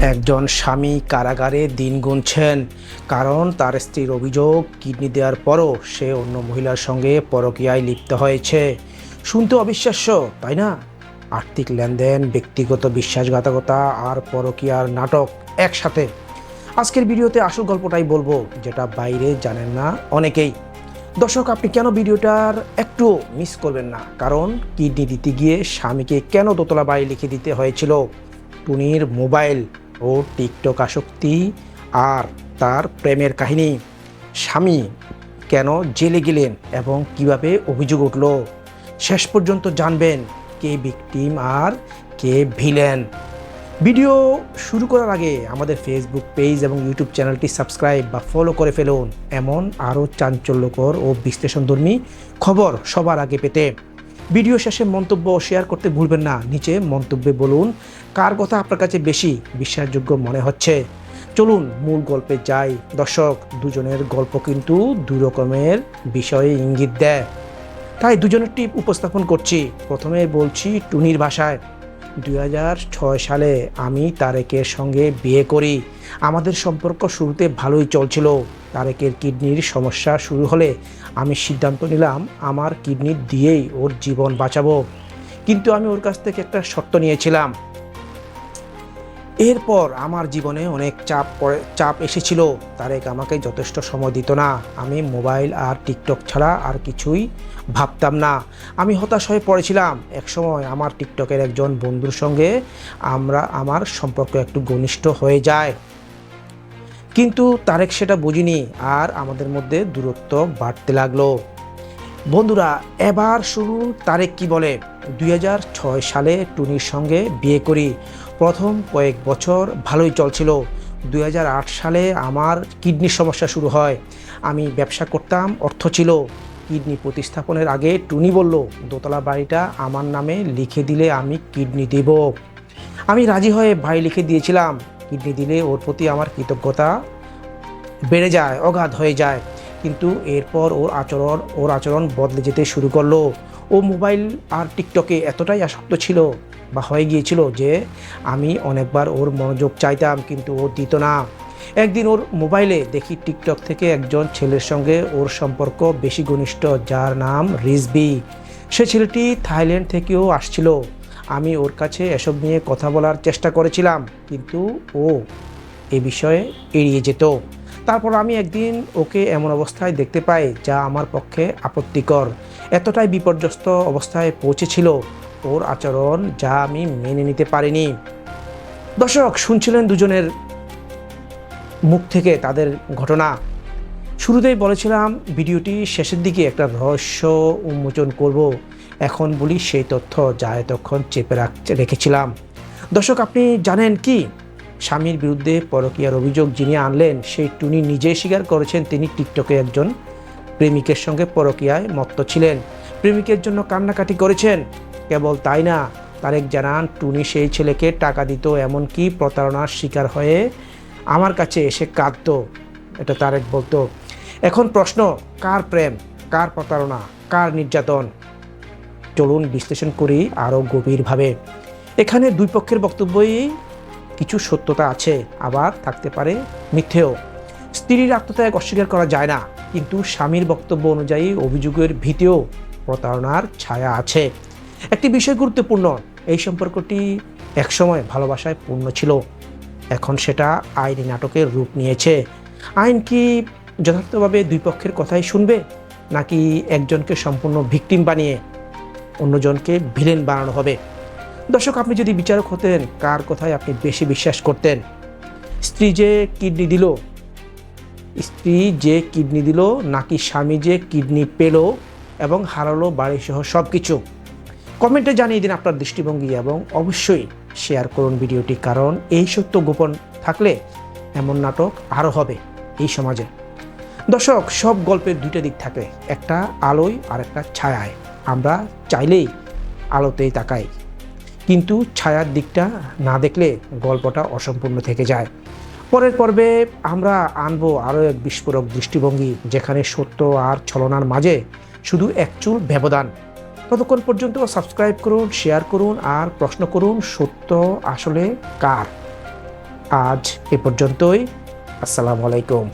একজন স্বামী কারাগারে দিন গুনছেন, কারণ তার স্ত্রীর অভিযোগ কিডনি দেওয়ার পরও সে অন্য মহিলার সঙ্গে পরকীয়ায় লিপ্ত হয়েছে। শুনতে অবিশ্বাস্য, তাই না? আর্থিক লেনদেন, ব্যক্তিগত বিশ্বাসঘাতকতা আর পরকীয়ার নাটক একসাথে। আজকের ভিডিওতে আসল গল্পটাই বলবো, যেটা বাইরে জানেন না অনেকেই। দর্শক, আপনি কেন ভিডিওটার একটু মিস করবেন না, কারণ কিডনি দিতে গিয়ে স্বামীকে কেন দোতলা বাড়ি লিখে দিতে হয়েছিল, টুনির মোবাইল ও টিকটক আসক্তি আর তার প্রেমের কাহিনী, স্বামী কেন জেলে গেলেন এবং কিভাবে অভিযোগ উঠল, শেষ পর্যন্ত জানবেন কে ভিকটিম আর কে ভিলেন। ভিডিও শুরু করার আগে আমাদের ফেসবুক পেজ এবং ইউটিউব চ্যানেলটি সাবস্ক্রাইব বা ফলো করে ফেলুন, এমন আরও চাঞ্চল্যকর ও বিশ্লেষণধর্মী খবর সবার আগে পেতে। ভিডিও শেষে মন্তব্য শেয়ার করতে ভুলবেন না। নিচে মন্তব্যে বলুন কার কথা আপনার কাছে বেশি বিশ্বাসযোগ্য মনে হচ্ছে। চলুন মূল গল্পে যাই। দর্শক, দুজনের গল্প কিন্তু দুই রকমের বিষয়ে ইঙ্গিত দেয়, তাই দুজনের টিপ উপস্থাপন করছি। প্রথমে বলছি টুনির ভাষায়। 2006 সালে আমি তারেকের সঙ্গে বিয়ে করি। আমাদের সম্পর্ক শুরুতে ভালোই চলছিল। তারেকের কিডনির সমস্যা শুরু হলে আমি সিদ্ধান্ত নিলাম আমার কিডনি দিয়েই ওর জীবন বাঁচাবো। কিন্তু আমি ওর কাছ থেকে একটা শর্ত নিয়েছিলাম। এরপর আমার জীবনে অনেক চাপ এসেছিল। তারেক আমাকে যথেষ্ট সময় দিত না। আমি মোবাইল আর টিকটক ছাড়া আর কিছুই ভাবতাম না। আমি হতাশ হয়ে পড়েছিলাম। একসময় আমার টিকটকের একজন বন্ধুর সঙ্গে আমার সম্পর্ক একটু ঘনিষ্ঠ হয়ে যায়, কিন্তু তারেক সেটা বুঝিনি আর আমাদের মধ্যে দূরত্ব বাড়তে লাগলো। বন্ধুরা, এবার শুরু তারেক কি বলে। 2006 সালে টুনির সঙ্গে বিয়ে করি। প্রথম কয়েক বছর ভালোই চলছিল। 2008 সালে আমার কিডনির সমস্যা শুরু হয়। আমি ব্যবসা করতাম, অর্থ ছিল। কিডনি প্রতিস্থাপনের আগে টুনি বলল, দোতলা বাড়িটা আমার নামে লিখে দিলে আমি কিডনি দেব। আমি রাজি হয়ে বাড়ি লিখে দিয়েছিলাম। কিডনি দিলে ওর প্রতি আমার কৃতজ্ঞতা বেড়ে যায়, অগাধ হয়ে যায়। কিন্তু এরপর ওর আচরণ বদলে যেতে শুরু করলো। ও মোবাইল আর টিকটকে এতটাই আসক্ত ছিল বা হয়ে গিয়েছিল যে আমি অনেকবার ওর মনোযোগ চাইতাম, কিন্তু ও দিত না। একদিন ওর মোবাইলে দেখি টিকটক থেকে একজন ছেলের সঙ্গে ওর সম্পর্ক বেশি ঘনিষ্ঠ, যার নাম রিজবি। সে ছেলেটি থাইল্যান্ড থেকেও আসছিল। আমি ওর কাছে এসব নিয়ে কথা বলার চেষ্টা করেছিলাম, কিন্তু ও এ বিষয়ে এড়িয়ে যেত। তারপর আমি একদিন ওকে এমন অবস্থায় দেখতে পাই যা আমার পক্ষে আপত্তিকর। এতটাই বিপর্যস্ত অবস্থায় পৌঁছেছিল ওর আচরণ, যা আমি মেনে নিতে পারিনি। দর্শক, শুনছিলেন দুজনের মুখ থেকে তাদের ঘটনা। শুরুতেই বলেছিলাম ভিডিওটি শেষের দিকে একটা রহস্য উন্মোচন করব। এখন বলি সেই তথ্য যা এতক্ষণ চেপে রেখেছিলাম। দর্শক, আপনি জানেন কি, স্বামীর বিরুদ্ধে পরকীয়ার অভিযোগ যিনি আনলেন সেই টুনি নিজেই স্বীকার করেছেন তিনি টিকটকে একজন প্রেমিকের সঙ্গে পরকীয়ায় মত্ত ছিলেন। প্রেমিকের জন্য কান্নাকাটি করেছেন। কেবল তাই না, তারেক জানান টুনি সেই ছেলেকে টাকা দিত, এমনকি প্রতারণার শিকার হয়ে আমার কাছে এসে কাঁদত। এটা তারেক বলতো। এখন প্রশ্ন, কার প্রেম, কার প্রতারণা, কার নির্যাতন? চলুন বিশ্লেষণ করি আরও গভীরভাবে। এখানে দুই পক্ষের বক্তব্যই কিছু সত্যতা আছে, আবার থাকতে পারে মিথ্যেও। স্ত্রীর আত্মত্যাগ অস্বীকার করা যায় না, কিন্তু স্বামীর বক্তব্য অনুযায়ী অভিযোগের ভীতিও প্রতারণার ছায়া আছে। একটি বিষয় গুরুত্বপূর্ণ, এই সম্পর্কটি একসময় ভালোবাসায় পূর্ণ ছিল, এখন সেটা আইনি নাটকের রূপ নিয়েছে। আইন কি যথার্থভাবে দুই পক্ষের কথাই শুনবে, নাকি একজনকে সম্পূর্ণ ভিকটিম বানিয়ে অন্যজনকে ভিলেন বানানো হবে? দর্শক, আপনি যদি বিচারক হতেন, কার কথায় আপনি বেশি বিশ্বাস করতেন? স্ত্রী যে কিডনি দিল, নাকি স্বামী যে কিডনি পেল এবং হারালো বাড়িসহ সব কিছু? কমেন্টে জানিয়ে দিন আপনার দৃষ্টিভঙ্গি এবং অবশ্যই শেয়ার করুন ভিডিওটি, কারণ এই সত্য গোপন থাকলে এমন নাটক আরও হবে এই সমাজে। দর্শক, সব গল্পের দুইটা দিক থাকে, একটা আলোয় আর একটা ছায়ায়। আমরা চাইলেই আলোতেই তাকাই, কিন্তু ছায়ার দিকটা না দেখলে গল্পটা অসম্পূর্ণ থেকে যায়। পরের পর্বে আমরা আনবো আরও এক বিস্ফোরক দৃষ্টিভঙ্গি, যেখানে সত্য আর ছলনার মাঝে শুধু একচুল ব্যবধান। ততক্ষণ পর্যন্ত সাবস্ক্রাইব করুন, শেয়ার করুন আর প্রশ্ন করুন, সত্য আসলে কার? আজ এ পর্যন্তই। আসসালামু আলাইকুম।